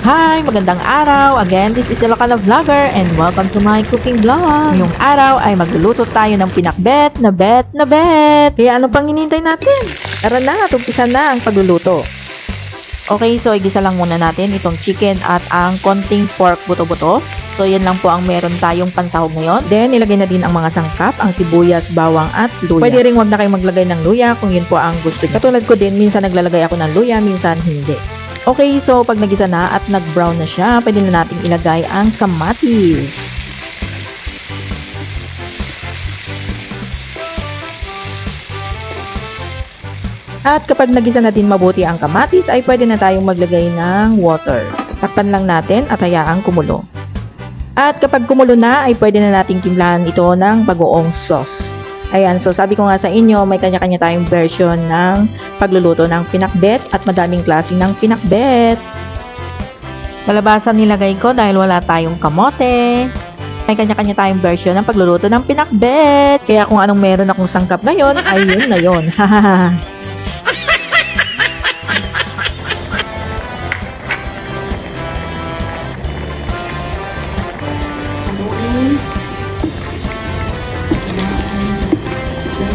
Hi! Magandang araw! Again, this is Ilocano Vlogger and welcome to my cooking vlog. Ngayong araw ay magluluto tayo ng pinakbet na bet. Kaya ano pang hinihintay natin? Tara na, umpisa na ang pagluluto. Okay, so igisa lang muna natin itong chicken at ang konting pork buto-buto. So yan lang po ang meron tayong pansahog ngayon. Then ilagay na din ang mga sangkap, ang sibuyas, bawang at luya. Pwede rin wag na kayong maglagay ng luya kung yun po ang gusto niyo. Katulad ko din, minsan naglalagay ako ng luya, minsan hindi. Okay, so pag nagisa na at nag-brown na siya, pwede na natin ilagay ang kamatis. At kapag nagisa na din mabuti ang kamatis, ay pwede na tayong maglagay ng water. Takpan lang natin at hayaang kumulo. At kapag kumulo na, ay pwede na nating timplahan ito ng bagoong sauce. Ayan, so sabi ko nga sa inyo, may kanya-kanya tayong version ng pagluluto ng pinakbet at madaming klase ng pinakbet. Kalabasan nilagay ko dahil wala tayong kamote. May kanya-kanya tayong version ng pagluluto ng pinakbet. Kaya kung anong meron akong sangkap ngayon, ay yun na yun.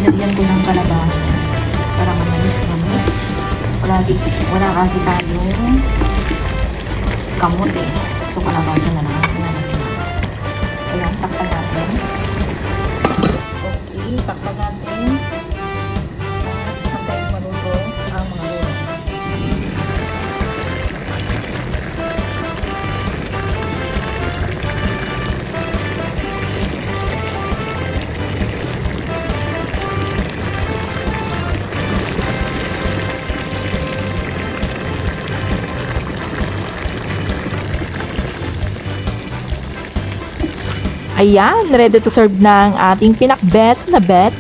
Nilagyan ko ng kalabasa para mamamis. Wala kasi tayong kamote. So, kalabasa na lang. Ayan, takpan natin. Okay, takpan natin. Hantay maluto ang mga ulo. Ayan, ready to serve na ang ating pinakbet na bet.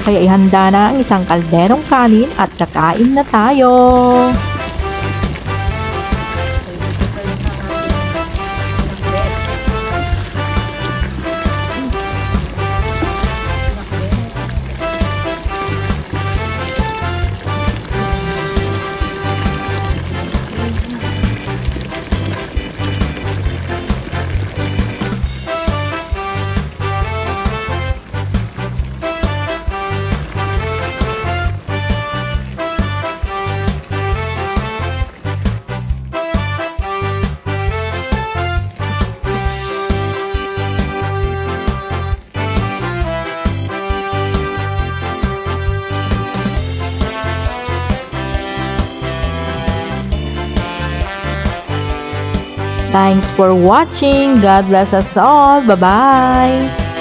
Kaya ihanda na ang isang kalderong kanin at kakain na tayo. Thanks for watching. God bless us all. Bye-bye.